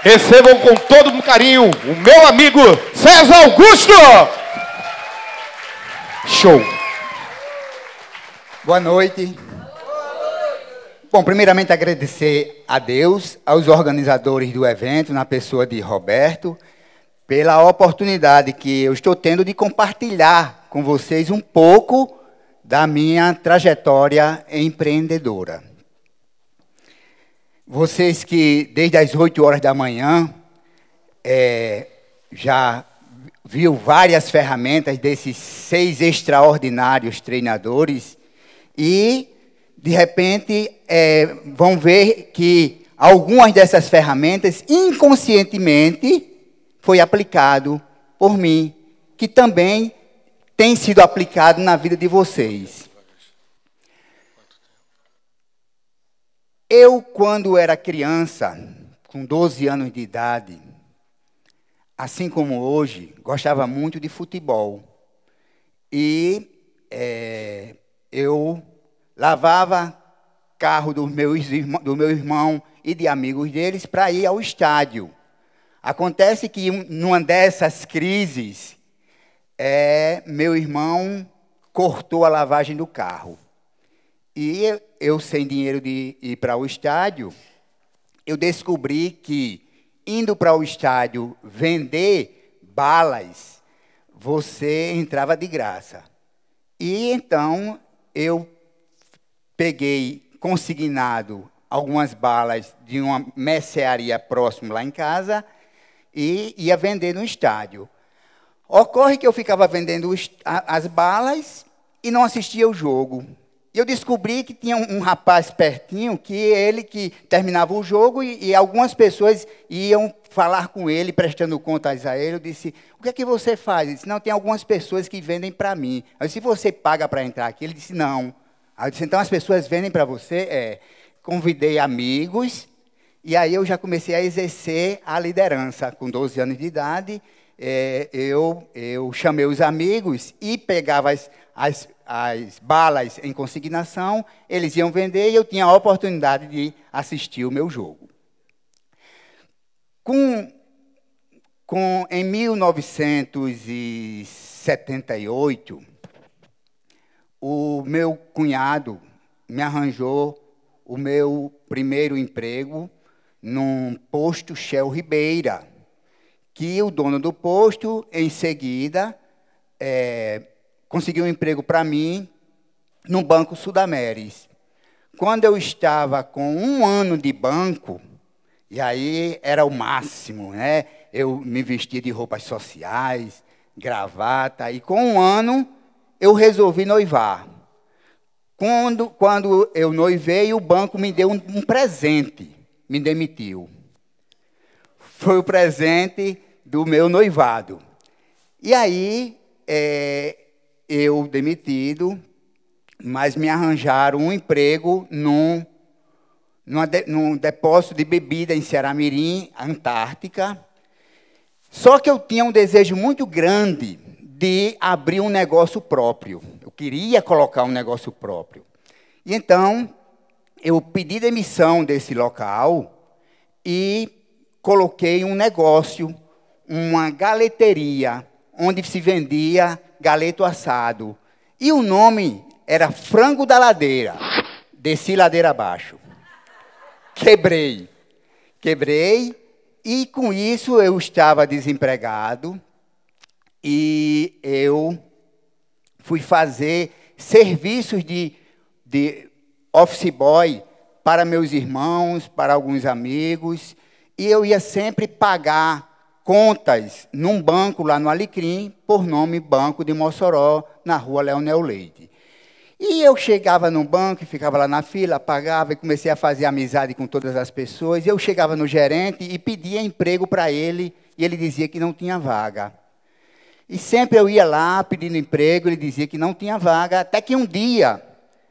Recebam com todo carinho o meu amigo César Augusto. Show. Boa noite. Bom, primeiramente agradecer a Deus, aos organizadores do evento, na pessoa de Roberto, pela oportunidade que eu estou tendo de compartilhar com vocês um pouco da minha trajetória empreendedora. Vocês que desde as 8 horas da manhã já viu várias ferramentas desses 6 extraordinários treinadores e, de repente, vão ver que algumas dessas ferramentas, inconscientemente, foi aplicado por mim, que também tem sido aplicado na vida de vocês. Eu, quando era criança, com 12 anos de idade, assim como hoje, gostava muito de futebol. E eu lavava carro do meu irmão e de amigos deles para ir ao estádio. Acontece que, numa dessas crises, meu irmão cortou a lavagem do carro. E eu, sem dinheiro de ir para o estádio, eu descobri que, indo para o estádio vender balas, você entrava de graça. E então eu peguei consignado algumas balas de uma mercearia próxima lá em casa e ia vender no estádio. Ocorre que eu ficava vendendo as balas e não assistia o jogo. Eu descobri que tinha um rapaz pertinho, que ele que terminava o jogo e algumas pessoas iam falar com ele, prestando contas a ele. Eu disse, o que é que você faz? Ele disse, não, tem algumas pessoas que vendem para mim. Eu disse, você paga para entrar aqui? Ele disse, não. Aí eu disse, então as pessoas vendem para você? Convidei amigos e aí eu já comecei a exercer a liderança. Com 12 anos de idade, eu chamei os amigos e pegava as balas em consignação, eles iam vender e eu tinha a oportunidade de assistir o meu jogo. Em 1978, o meu cunhado me arranjou o meu primeiro emprego num posto Shell Ribeira, que o dono do posto, em seguida, conseguiu um emprego para mim no Banco Sudameris. Quando eu estava com 1 ano de banco, e aí era o máximo, né? Eu me vestia de roupas sociais, gravata, e com 1 ano eu resolvi noivar. Quando eu noivei, o banco me deu um presente, me demitiu. Foi o presente do meu noivado. E aí, eu demitido, mas me arranjaram um emprego num depósito de bebida em Ceará-Mirim, Antártica. Só que eu tinha um desejo muito grande de abrir um negócio próprio. Eu queria colocar um negócio próprio. E então, eu pedi demissão desse local e coloquei um negócio, uma galeteria, onde se vendia galeto assado. E o nome era Frango da Ladeira. Desci ladeira abaixo. Quebrei e com isso eu estava desempregado e eu fui fazer serviços de office boy para meus irmãos, para alguns amigos, e eu ia sempre pagar contas num banco lá no Alecrim, por nome Banco de Mossoró, na rua Leonel Leite. E eu chegava no banco, ficava lá na fila, pagava e comecei a fazer amizade com todas as pessoas. Eu chegava no gerente e pedia emprego para ele, e ele dizia que não tinha vaga. E sempre eu ia lá pedindo emprego, ele dizia que não tinha vaga, até que um dia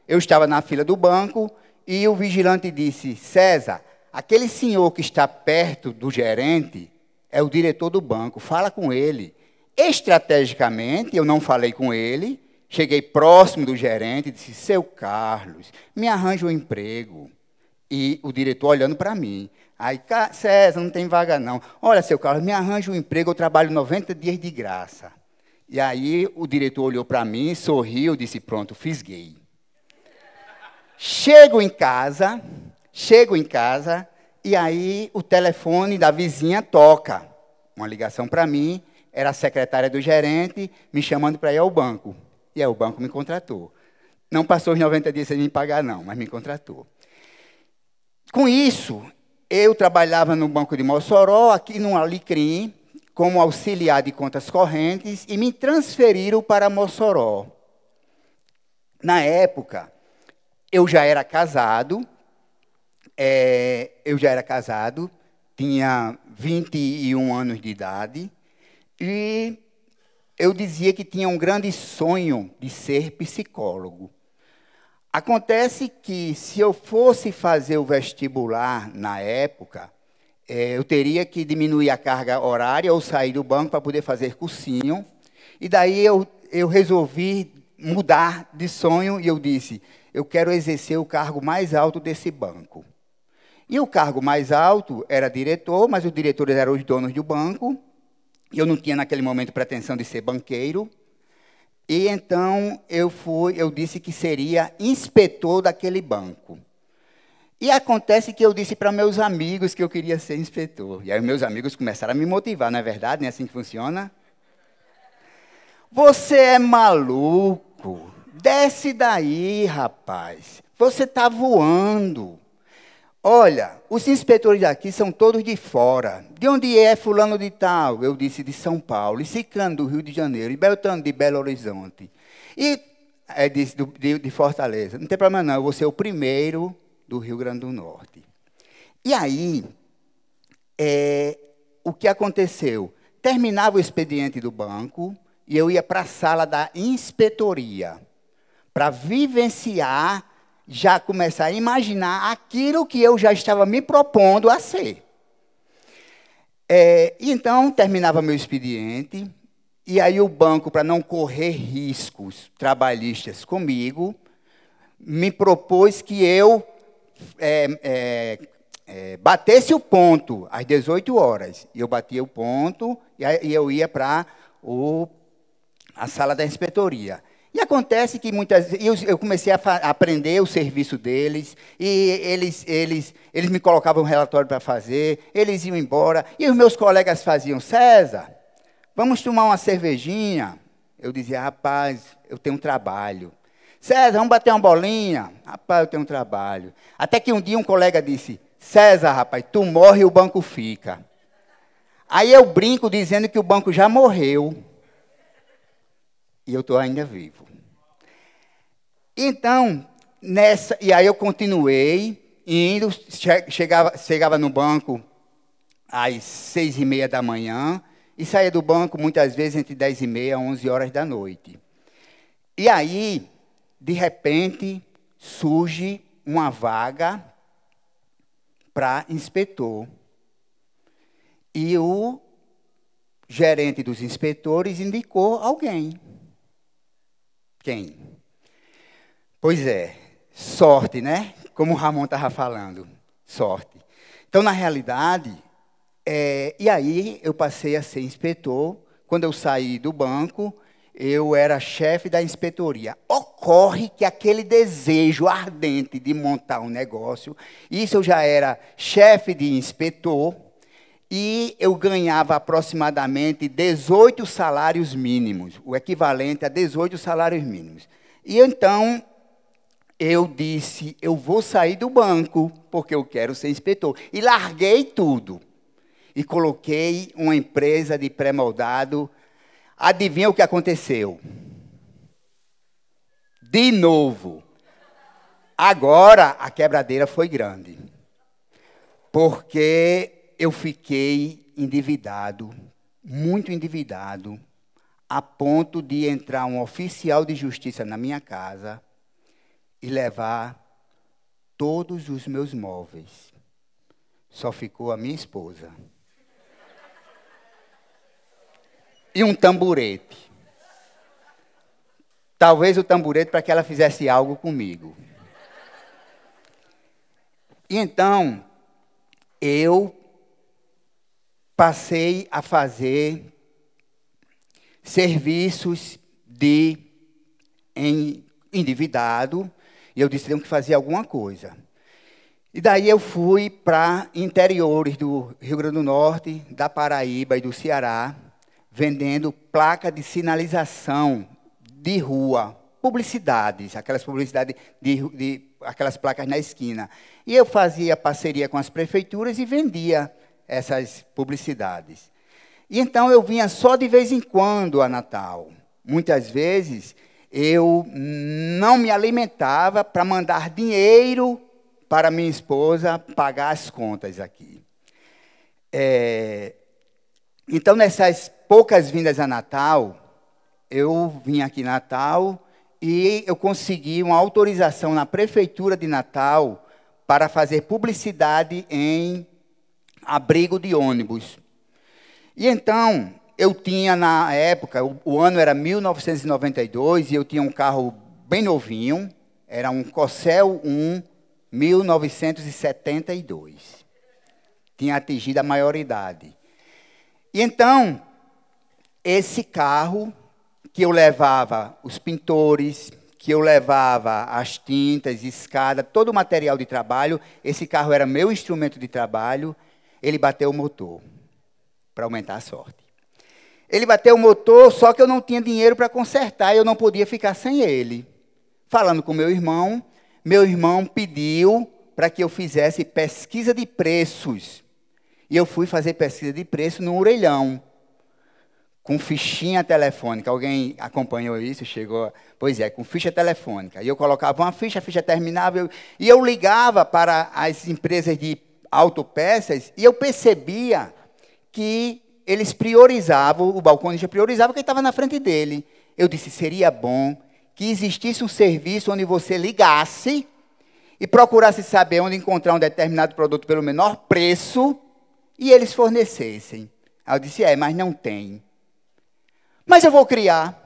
eu estava na fila do banco e o vigilante disse, César, aquele senhor que está perto do gerente é o diretor do banco, fala com ele. Estrategicamente, eu não falei com ele, cheguei próximo do gerente e disse, seu Carlos, me arranja um emprego. E o diretor olhando para mim. Aí, César, não tem vaga não. Olha, seu Carlos, me arranja um emprego, eu trabalho 90 dias de graça. E aí o diretor olhou para mim, sorriu, disse, pronto, fisguei. Chego em casa, e aí o telefone da vizinha toca. Uma ligação para mim, era a secretária do gerente, me chamando para ir ao banco. E aí o banco me contratou. Não passou os 90 dias sem me pagar não, mas me contratou. Com isso, eu trabalhava no Banco de Mossoró, aqui no Alecrim, como auxiliar de contas correntes, e me transferiram para Mossoró. Na época, eu já era casado, tinha 21 anos de idade, e eu dizia que tinha um grande sonho de ser psicólogo. Acontece que, se eu fosse fazer o vestibular na época, eu teria que diminuir a carga horária ou sair do banco para poder fazer cursinho. E daí eu resolvi mudar de sonho e eu disse, eu quero exercer o cargo mais alto desse banco. E o cargo mais alto era diretor, mas os diretores eram os donos do banco. Eu não tinha, naquele momento, pretensão de ser banqueiro. E então eu disse que seria inspetor daquele banco. E acontece que eu disse para meus amigos que eu queria ser inspetor. E aí meus amigos começaram a me motivar, não é verdade? Não é assim que funciona? Você é maluco. Desce daí, rapaz. Você está voando. Olha, os inspetores daqui são todos de fora. De onde é fulano de tal? Eu disse de São Paulo. E Ciclano do Rio de Janeiro. E Beltrano de Belo Horizonte. E disse de Fortaleza. Não tem problema não, eu vou ser o primeiro do Rio Grande do Norte. E aí, o que aconteceu? Terminava o expediente do banco e eu ia para a sala da inspetoria para vivenciar, já começar a imaginar aquilo que eu já estava me propondo a ser. Então, terminava meu expediente, e aí o banco, para não correr riscos trabalhistas comigo, me propôs que eu batesse o ponto às 18 horas. E eu batia o ponto, e eu ia para a sala da inspetoria. E acontece que muitas vezes eu comecei a aprender o serviço deles, e eles me colocavam um relatório para fazer, eles iam embora, e os meus colegas faziam, César, vamos tomar uma cervejinha? Eu dizia, rapaz, eu tenho um trabalho. César, vamos bater uma bolinha? Rapaz, eu tenho um trabalho. Até que um dia um colega disse, César, rapaz, tu morre e o banco fica. Aí eu brinco dizendo que o banco já morreu. E eu estou ainda vivo. Então, e aí eu continuei indo, chegava no banco às 6h30 da manhã e saía do banco muitas vezes entre 10h30 e 11 horas da noite. E aí, de repente, surge uma vaga para inspetor. E o gerente dos inspetores indicou alguém. Quem? Pois é, sorte, né? Como o Ramon estava falando, sorte. Então, na realidade, e aí eu passei a ser inspetor. Quando eu saí do banco, eu era chefe da inspetoria. Ocorre que aquele desejo ardente de montar um negócio, isso eu já era chefe de inspetor, e eu ganhava aproximadamente 18 salários mínimos, o equivalente a 18 salários mínimos. E então, eu disse, eu vou sair do banco, porque eu quero ser inspetor. E larguei tudo. E coloquei uma empresa de pré-moldado. Adivinha o que aconteceu? De novo. Agora, a quebradeira foi grande. Porque eu fiquei endividado, muito endividado, a ponto de entrar um oficial de justiça na minha casa e levar todos os meus móveis. Só ficou a minha esposa. E um tamborete. Talvez o tamborete para que ela fizesse algo comigo. E então, eu passei a fazer serviços de endividado, e eu disse que tenho que fazer alguma coisa. E daí eu fui para interiores do Rio Grande do Norte, da Paraíba e do Ceará, vendendo placa de sinalização de rua, publicidades, aquelas publicidades aquelas placas na esquina. E eu fazia parceria com as prefeituras e vendia essas publicidades. E então eu vinha só de vez em quando a Natal. Muitas vezes eu não me alimentava para mandar dinheiro para minha esposa pagar as contas aqui. Então, nessas poucas vindas a Natal, eu vim aqui em Natal e eu consegui uma autorização na Prefeitura de Natal para fazer publicidade em abrigo de ônibus. E então, eu tinha na época, o ano era 1992, e eu tinha um carro bem novinho, era um Corsel 1, 1972. Tinha atingido a maioridade. E então, esse carro, que eu levava os pintores, que eu levava as tintas, escada, todo o material de trabalho, esse carro era meu instrumento de trabalho, ele bateu o motor, para aumentar a sorte. Ele bateu o motor, só que eu não tinha dinheiro para consertar, eu não podia ficar sem ele. Falando com meu irmão pediu para que eu fizesse pesquisa de preços. E eu fui fazer pesquisa de preço no Orelhão, com fichinha telefônica. Alguém acompanhou isso? Chegou? Pois é, com ficha telefônica. E eu colocava uma ficha, a ficha terminava, e eu ligava para as empresas de autopeças, e eu percebia que eles priorizavam, o balconista priorizava quem estava na frente dele. Eu disse, seria bom que existisse um serviço onde você ligasse e procurasse saber onde encontrar um determinado produto pelo menor preço e eles fornecessem. Aí eu disse, mas não tem. Mas eu vou criar.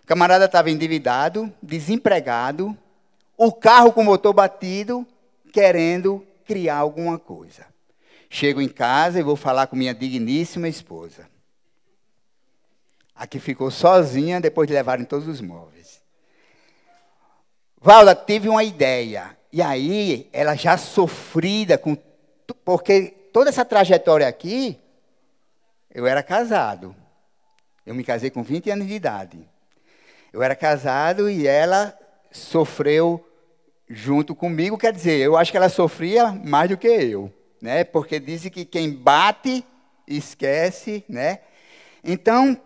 O camarada estava endividado, desempregado, o carro com o motor batido, querendo criar alguma coisa. Chego em casa e vou falar com minha digníssima esposa. A que ficou sozinha depois de levarem todos os móveis. Valda, tive uma ideia. E aí, ela já sofrida, porque toda essa trajetória aqui, eu era casado. Eu me casei com 20 anos de idade. Eu era casado e ela sofreu junto comigo. Quer dizer, eu acho que ela sofria mais do que eu, né? Porque dizem que quem bate, esquece, né? Então,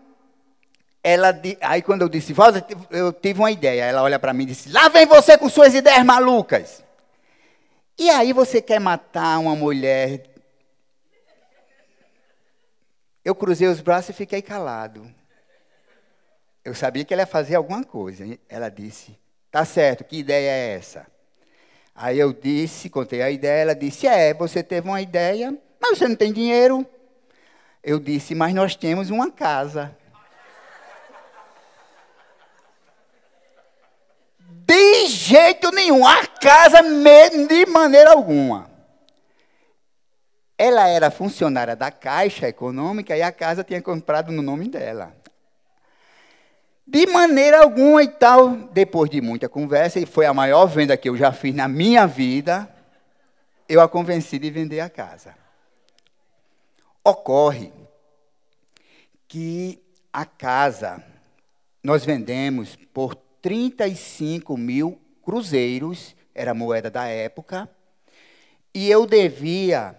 aí quando eu disse, Valda, eu tive uma ideia. Ela olha para mim e disse, lá vem você com suas ideias malucas. E aí você quer matar uma mulher? Eu cruzei os braços e fiquei calado. Eu sabia que ela ia fazer alguma coisa. Ela disse, tá certo, que ideia é essa? Aí eu disse, contei a ideia, ela disse, você teve uma ideia, mas você não tem dinheiro. Eu disse, mas nós temos uma casa. De jeito nenhum, a casa de maneira alguma. Ela era funcionária da Caixa Econômica e a casa tinha comprado no nome dela. De maneira alguma e tal, depois de muita conversa, e foi a maior venda que eu já fiz na minha vida, eu a convenci de vender a casa. Ocorre que a casa nós vendemos por 35 mil cruzeiros, era a moeda da época, e eu devia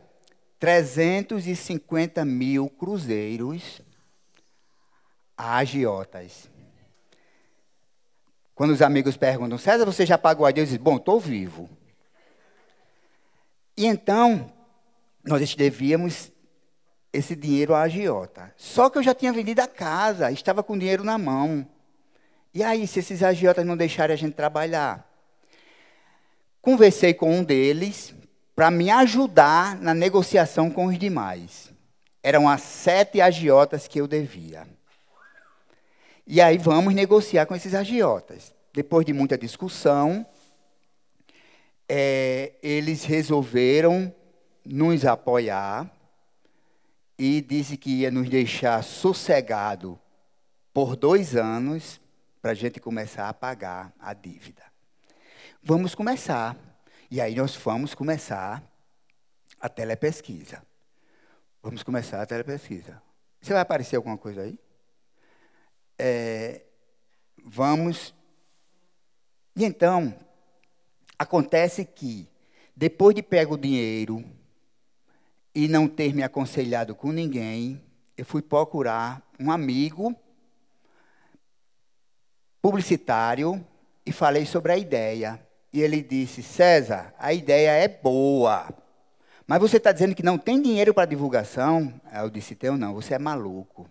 350 mil cruzeiros a agiotas. Quando os amigos perguntam, César, você já pagou a Deus? Eu digo, bom, estou vivo. E então, nós devíamos esse dinheiro à agiota. Só que eu já tinha vendido a casa, estava com o dinheiro na mão. E aí, se esses agiotas não deixarem a gente trabalhar? Conversei com um deles para me ajudar na negociação com os demais. Eram as 7 agiotas que eu devia. E aí vamos negociar com esses agiotas. Depois de muita discussão, eles resolveram nos apoiar e disse que ia nos deixar sossegado por 2 anos para a gente começar a pagar a dívida. Vamos começar. E aí nós vamos começar a telepesquisa. Vamos começar a telepesquisa. Você vai aparecer alguma coisa aí? Vamos. E então, acontece que, depois de pegar o dinheiro e não ter me aconselhado com ninguém, eu fui procurar um amigo publicitário e falei sobre a ideia. E ele disse: César, a ideia é boa, mas você está dizendo que não tem dinheiro para divulgação? Eu disse: tenho não, você é maluco.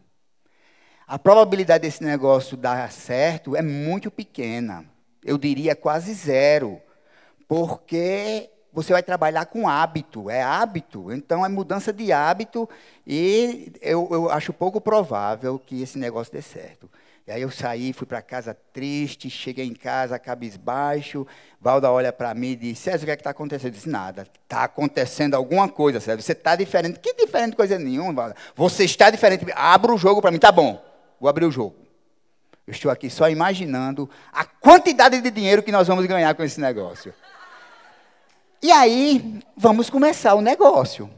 A probabilidade desse negócio dar certo é muito pequena. Eu diria quase zero, porque você vai trabalhar com hábito, é hábito, então é mudança de hábito e eu acho pouco provável que esse negócio dê certo. E aí eu saí, fui para casa triste, cheguei em casa cabisbaixo, Valda olha para mim e diz: César, o que é que está acontecendo? Eu disse: nada, está acontecendo alguma coisa, César, você está diferente. Que diferente coisa nenhuma, Valda? Você está diferente, abra o jogo para mim, tá bom, vou abrir o jogo. Eu estou aqui só imaginando a quantidade de dinheiro que nós vamos ganhar com esse negócio. E aí, vamos começar o negócio.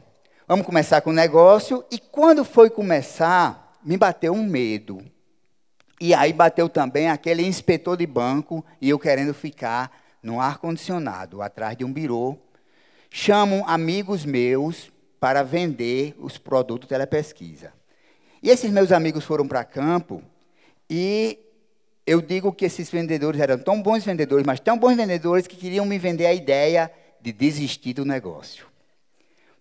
Vamos começar com o negócio, e quando foi começar, me bateu um medo. E aí bateu também aquele inspetor de banco, e eu querendo ficar no ar-condicionado, atrás de um birô. Chamo amigos meus para vender os produtos telepesquisa. E esses meus amigos foram para campo, e eu digo que esses vendedores eram tão bons vendedores, mas tão bons vendedores que queriam me vender a ideia de desistir do negócio.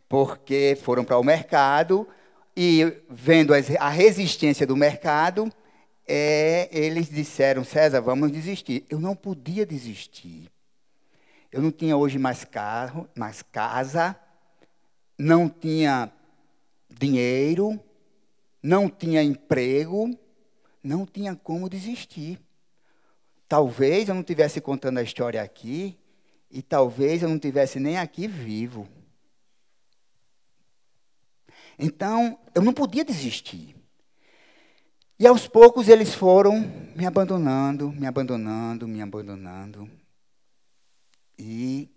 Porque foram para o mercado e, vendo a resistência do mercado, eles disseram: César, vamos desistir. Eu não podia desistir. Eu não tinha hoje mais carro, mais casa, não tinha dinheiro, não tinha emprego, não tinha como desistir. Talvez eu não estivesse contando a história aqui, e talvez eu não estivesse nem aqui vivo. Então, eu não podia desistir. E aos poucos eles foram me abandonando, me abandonando, me abandonando. E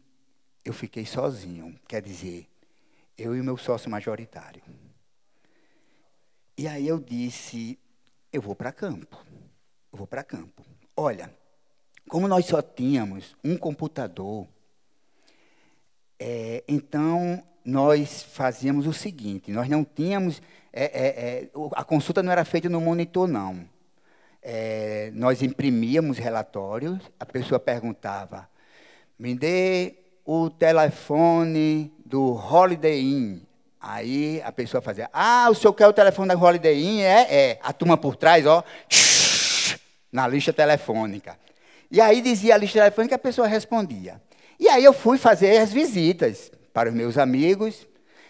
eu fiquei sozinho, quer dizer, eu e o meu sócio majoritário. E aí eu disse: eu vou para campo, eu vou para campo. Olha, como nós só tínhamos um computador, então nós fazíamos o seguinte: nós não tínhamos, a consulta não era feita no monitor, não. Nós imprimíamos relatórios, a pessoa perguntava: me dê o telefone do Holiday Inn. Aí a pessoa fazia: o senhor quer o telefone da Holiday Inn? A turma por trás, ó, na lista telefônica. E aí dizia a lista telefônica, a pessoa respondia. E aí eu fui fazer as visitas para os meus amigos.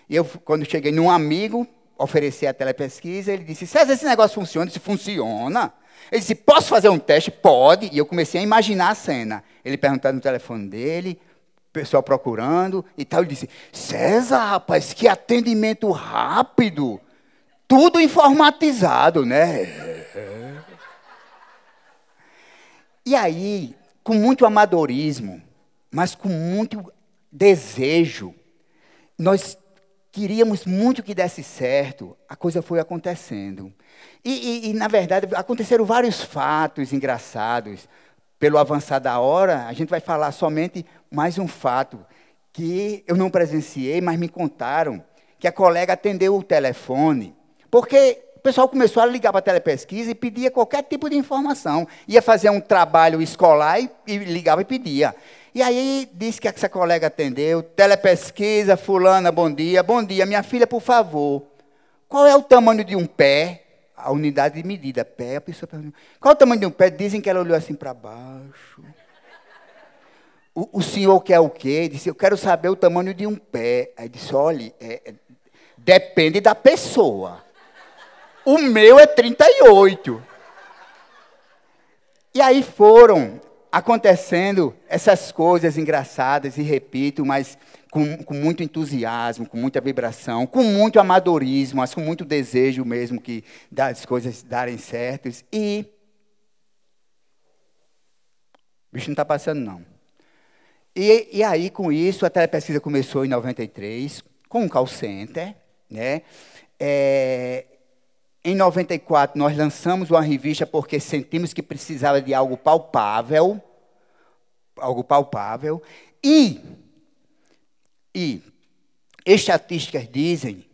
E eu, quando cheguei num amigo, ofereci a telepesquisa, ele disse: César, esse negócio funciona? Eu disse: funciona. Ele disse: posso fazer um teste? Pode. E eu comecei a imaginar a cena. Ele perguntando no telefone dele, o pessoal procurando e tal. Ele disse: César, rapaz, que atendimento rápido. Tudo informatizado, né? E aí, com muito amadorismo, mas com muito desejo, nós queríamos muito que desse certo, a coisa foi acontecendo. E, na verdade, aconteceram vários fatos engraçados. Pelo avançar da hora, a gente vai falar somente mais um fato, que eu não presenciei, mas me contaram, que a colega atendeu o telefone, porque o pessoal começou a ligar para a telepesquisa e pedia qualquer tipo de informação. Ia fazer um trabalho escolar e ligava e pedia. E aí disse que essa colega atendeu: telepesquisa, fulana, bom dia. Bom dia, minha filha, por favor, qual é o tamanho de um pé? A unidade de medida, pé. A pessoa perguntou: qual é o tamanho de um pé? Dizem que ela olhou assim para baixo. O senhor quer o quê? Disse: eu quero saber o tamanho de um pé. Aí disse: olha, depende da pessoa. O meu é 38. E aí foram acontecendo essas coisas engraçadas, e repito, mas com muito entusiasmo, com muita vibração, com muito amadorismo, mas com muito desejo mesmo que das coisas darem certas. E o bicho não está passando, não. E aí, com isso, a telepesquisa começou em 93, com um call center, né? Em 94, nós lançamos uma revista porque sentimos que precisava de algo palpável. E estatísticas dizem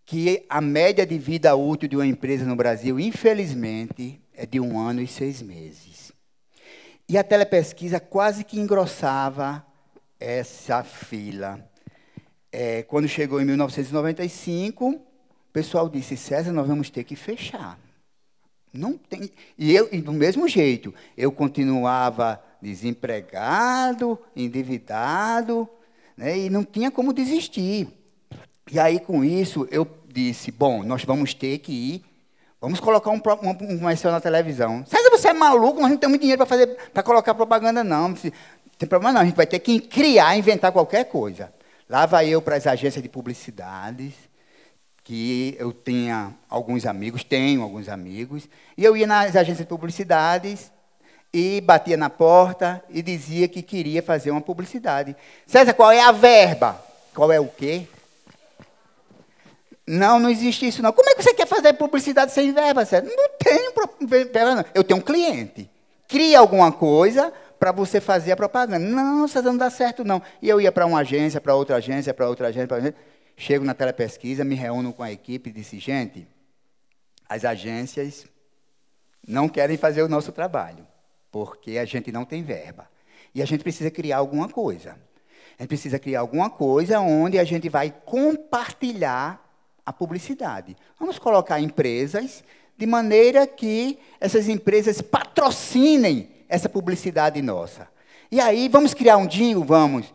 que a média de vida útil de uma empresa no Brasil, infelizmente, é de 1 ano e 6 meses. E a telepesquisa quase que engrossava essa fila. Quando chegou em 1995, o pessoal disse, César, nós vamos ter que fechar. Não tem. E do mesmo jeito, eu continuava desempregado, endividado, né, e não tinha como desistir. E aí, com isso, eu disse, bom, nós vamos ter que ir, vamos colocar um comercial na televisão. César, você é maluco, nós não temos dinheiro para colocar propaganda, não. Não tem problema não, a gente vai ter que criar, inventar qualquer coisa. Lá vai eu para as agências de publicidades, que eu tenho alguns amigos, e eu ia nas agências de publicidades e batia na porta e dizia que queria fazer uma publicidade. César, qual é a verba? Qual é o quê? Não existe isso, não. Como é que você quer fazer publicidade sem verba, César? Não tenho verba, não. Eu tenho um cliente. Cria alguma coisa para você fazer a propaganda. Não, César, não dá certo, não. E eu ia para uma agência, para outra agência, para outra agência, para outra agência. Chego na telepesquisa, me reúno com a equipe e disse, gente, as agências não querem fazer o nosso trabalho, porque a gente não tem verba. E a gente precisa criar alguma coisa. A gente precisa criar alguma coisa onde a gente vai compartilhar a publicidade. Vamos colocar empresas de maneira que essas empresas patrocinem essa publicidade nossa. E aí, vamos criar um jingle? Vamos.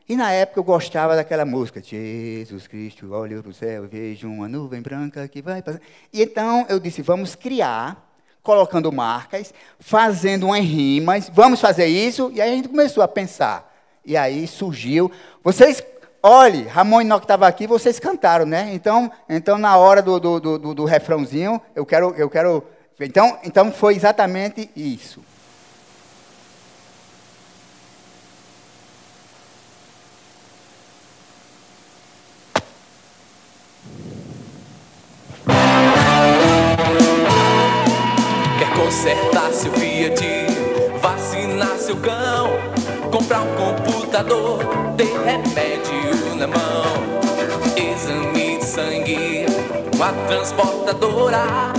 E na época eu gostava daquela música, Jesus Cristo, olho para o céu, vejo uma nuvem branca que vai passar. E então eu disse, vamos criar, colocando marcas, fazendo umas rimas, vamos fazer isso? E aí a gente começou a pensar. E aí surgiu, vocês, olhe, Ramon e Nó que estava aqui, vocês cantaram, né? Então na hora do refrãozinho, eu quero, então foi exatamente isso. Consertar seu Fiat, vacinar seu cão, comprar um computador, ter remédio na mão, exame de sangue, uma transportadora,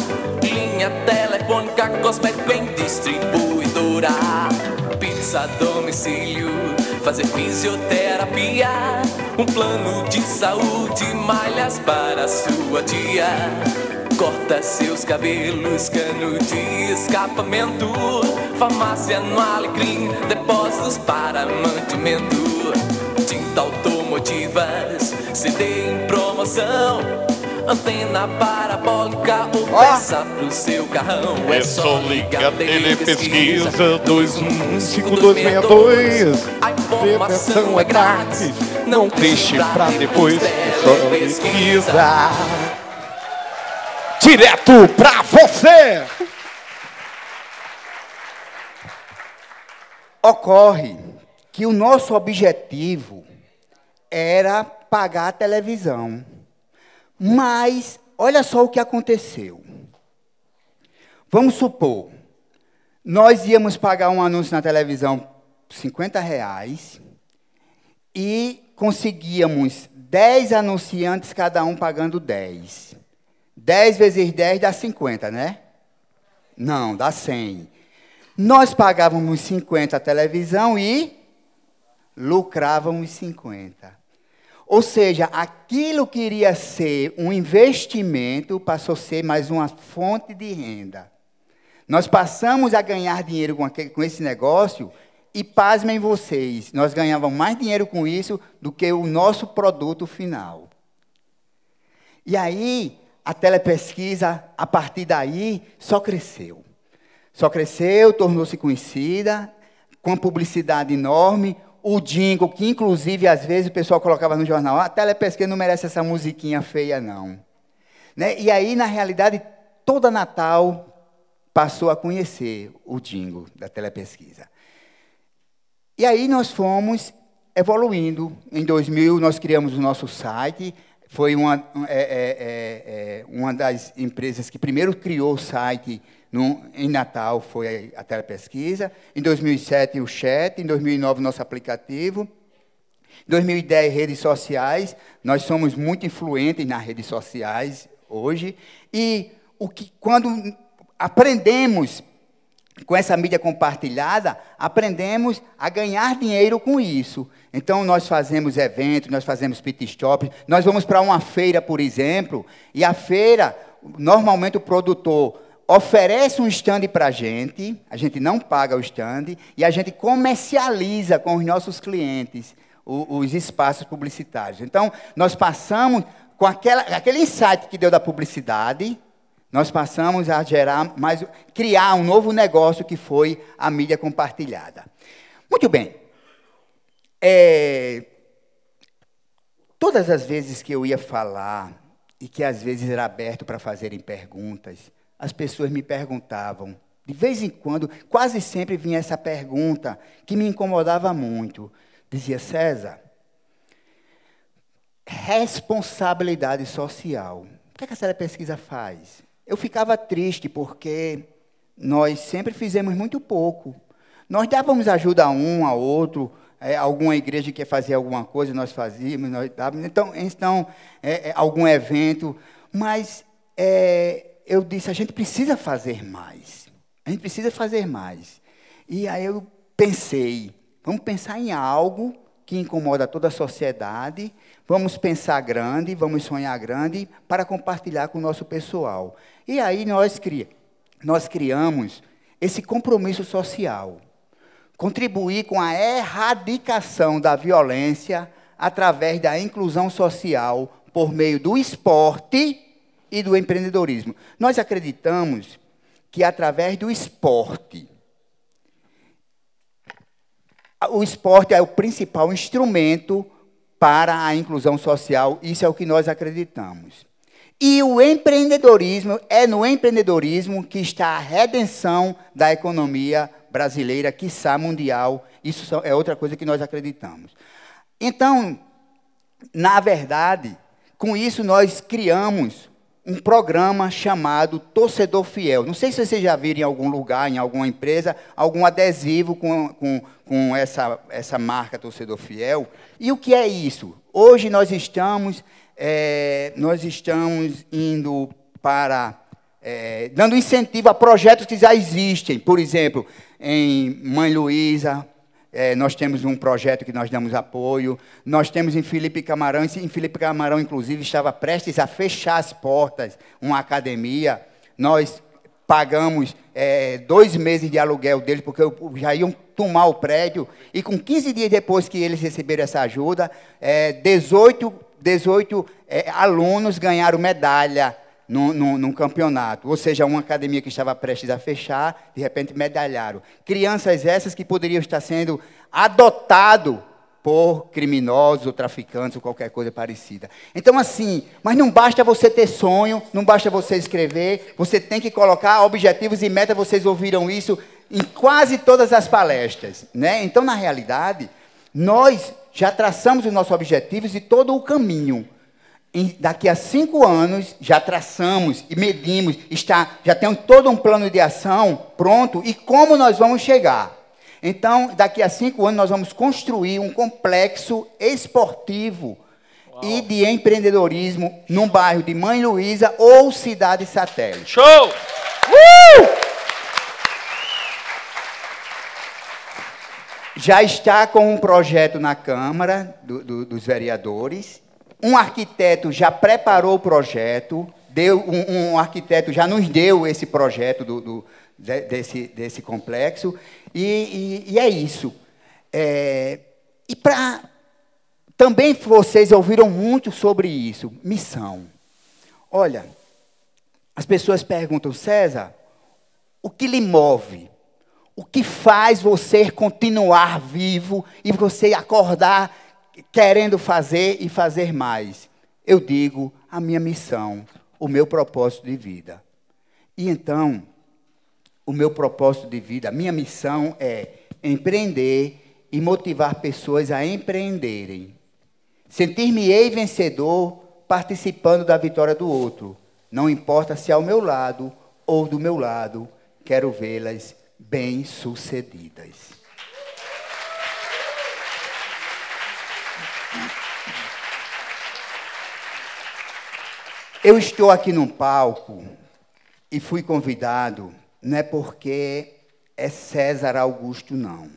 linha telefônica, cosmético em distribuidora, pizza a domicílio, fazer fisioterapia, um plano de saúde, malhas para sua tia. Corta seus cabelos, cano de escapamento, farmácia no Alecrim, depósitos para mantimento, tinta automotivas, CD em promoção, antena parabólica ou peça pro seu carrão. É só ligar telepesquisa 215-262. A informação é grátis, Não deixe pra depois, é só pesquisa. Direto pra você! Ocorre que o nosso objetivo era pagar a televisão. Mas, olha só o que aconteceu. Vamos supor, nós íamos pagar um anúncio na televisão por R$50 e conseguíamos 10 anunciantes, cada um pagando 10. 10 vezes 10 dá 50, né? Não, dá 100. Nós pagávamos 50 a televisão e lucrávamos 50. Ou seja, aquilo que iria ser um investimento passou a ser mais uma fonte de renda. Nós passamos a ganhar dinheiro com esse negócio e, pasmem vocês, nós ganhávamos mais dinheiro com isso do que o nosso produto final. E aí, a telepesquisa, a partir daí, só cresceu. Só cresceu, tornou-se conhecida, com a publicidade enorme, o jingle, que inclusive às vezes o pessoal colocava no jornal, a Telepesquisa não merece essa musiquinha feia não. Né? E aí, na realidade, toda Natal passou a conhecer o jingle da Telepesquisa. E aí nós fomos evoluindo. Em 2000 nós criamos o nosso site, foi uma das empresas que primeiro criou o site em Natal, foi a Telepesquisa. Em 2007 o chat, em 2009 o nosso aplicativo. Em 2010 redes sociais, nós somos muito influentes nas redes sociais hoje. E quando aprendemos com essa mídia compartilhada, aprendemos a ganhar dinheiro com isso. Então, nós fazemos eventos, nós fazemos pit stops, nós vamos para uma feira, por exemplo, e a feira, normalmente o produtor oferece um stand para a gente não paga o stand, e a gente comercializa com os nossos clientes os espaços publicitários. Então, nós passamos, com aquele insight que deu da publicidade, nós passamos a criar um novo negócio que foi a mídia compartilhada. Muito bem. Todas as vezes que eu ia falar, e que às vezes era aberto para fazerem perguntas, as pessoas me perguntavam, de vez em quando, quase sempre vinha essa pergunta, que me incomodava muito. Dizia, César, responsabilidade social. O que essa Telepesquisa faz? Eu ficava triste, porque nós sempre fizemos muito pouco. Nós dávamos ajuda a um, a outro, alguma igreja que ia fazer alguma coisa, nós fazíamos, nós dávamos, então algum evento, mas eu disse, a gente precisa fazer mais. A gente precisa fazer mais. E aí eu pensei, vamos pensar em algo que incomoda toda a sociedade, vamos pensar grande, vamos sonhar grande para compartilhar com o nosso pessoal. E aí nós criamos esse compromisso social, contribuir com a erradicação da violência através da inclusão social por meio do esporte e do empreendedorismo. Nós acreditamos que através do esporte, o esporte é o principal instrumento para a inclusão social, isso é o que nós acreditamos. E o empreendedorismo, é no empreendedorismo que está a redenção da economia brasileira, quiçá mundial, isso é outra coisa que nós acreditamos. Então, na verdade, com isso nós criamos um programa chamado Torcedor Fiel. Não sei se vocês já viram em algum lugar, em alguma empresa, algum adesivo com essa marca Torcedor Fiel. E o que é isso? Hoje nós estamos indo para... dando incentivo a projetos que já existem. Por exemplo, em Mãe Luísa, nós temos um projeto que nós damos apoio. Nós temos em Felipe Camarão, inclusive, estava prestes a fechar as portas, uma academia. Nós pagamos 2 meses de aluguel deles, porque já iam tomar o prédio. E com 15 dias depois que eles receberam essa ajuda, 18 alunos ganharam medalha num campeonato. Ou seja, uma academia que estava prestes a fechar, de repente medalharam. Crianças essas que poderiam estar sendo adotadas por criminosos ou traficantes ou qualquer coisa parecida. Então, assim, mas não basta você ter sonho, não basta você escrever, você tem que colocar objetivos e metas, vocês ouviram isso em quase todas as palestras, né? Então, na realidade, nós já traçamos os nossos objetivos e todo o caminho. Daqui a 5 anos, já traçamos e medimos, já temos todo um plano de ação pronto, e como nós vamos chegar. Então, daqui a 5 anos, nós vamos construir um complexo esportivo e de empreendedorismo num bairro de Mãe Luísa ou cidade satélite. Show! Já está com um projeto na Câmara dos Vereadores. Um arquiteto já preparou o projeto, um arquiteto já nos deu esse projeto desse complexo, e é isso. Também vocês ouviram muito sobre isso, missão. Olha, as pessoas perguntam, César, o que lhe move? O que faz você continuar vivo e você acordar querendo fazer e fazer mais? Eu digo, a minha missão, o meu propósito de vida. E então, o meu propósito de vida, a minha missão é empreender e motivar pessoas a empreenderem. Sentir-me-ei vencedor participando da vitória do outro. Não importa se ao meu lado ou do meu lado, quero vê-las bem-sucedidas. Eu estou aqui num palco e fui convidado, não é porque é César Augusto, não.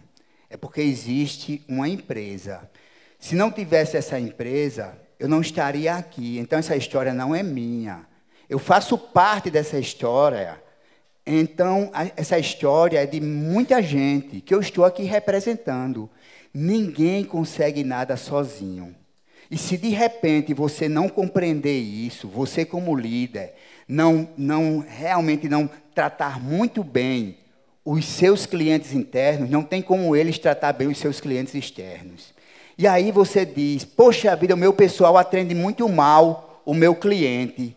É porque existe uma empresa. Se não tivesse essa empresa, eu não estaria aqui. Então, essa história não é minha. Eu faço parte dessa história. Então, essa história é de muita gente que eu estou aqui representando. Ninguém consegue nada sozinho. E se de repente você não compreender isso, você como líder, realmente não tratar muito bem os seus clientes internos, não tem como eles tratar bem os seus clientes externos. E aí você diz, poxa vida, o meu pessoal atende muito mal o meu cliente.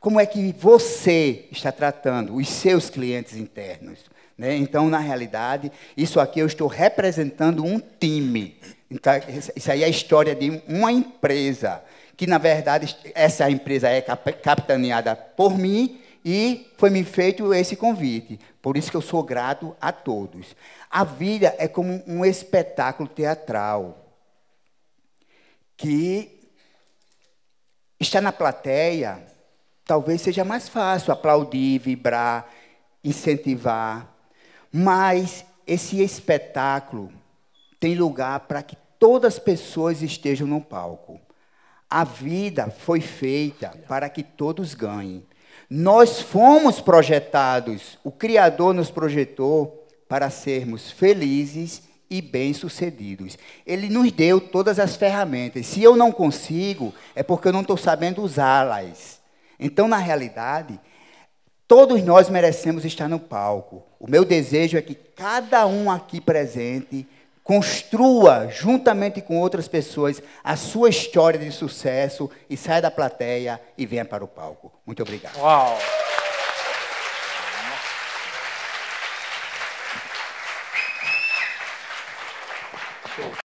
Como é que você está tratando os seus clientes internos? Né? Então, na realidade, isso aqui eu estou representando um time. Então, isso aí é a história de uma empresa, que, na verdade, essa empresa é capitaneada por mim e foi-me feito esse convite. Por isso que eu sou grato a todos. A vida é como um espetáculo teatral, que está na plateia, talvez seja mais fácil aplaudir, vibrar, incentivar. Mas esse espetáculo tem lugar para que todas as pessoas estejam no palco. A vida foi feita para que todos ganhem. Nós fomos projetados, o Criador nos projetou para sermos felizes e bem-sucedidos. Ele nos deu todas as ferramentas. Se eu não consigo, é porque eu não estou sabendo usá-las. Então, na realidade, todos nós merecemos estar no palco. O meu desejo é que cada um aqui presente construa, juntamente com outras pessoas, a sua história de sucesso e saia da plateia e venha para o palco. Muito obrigado. Uau!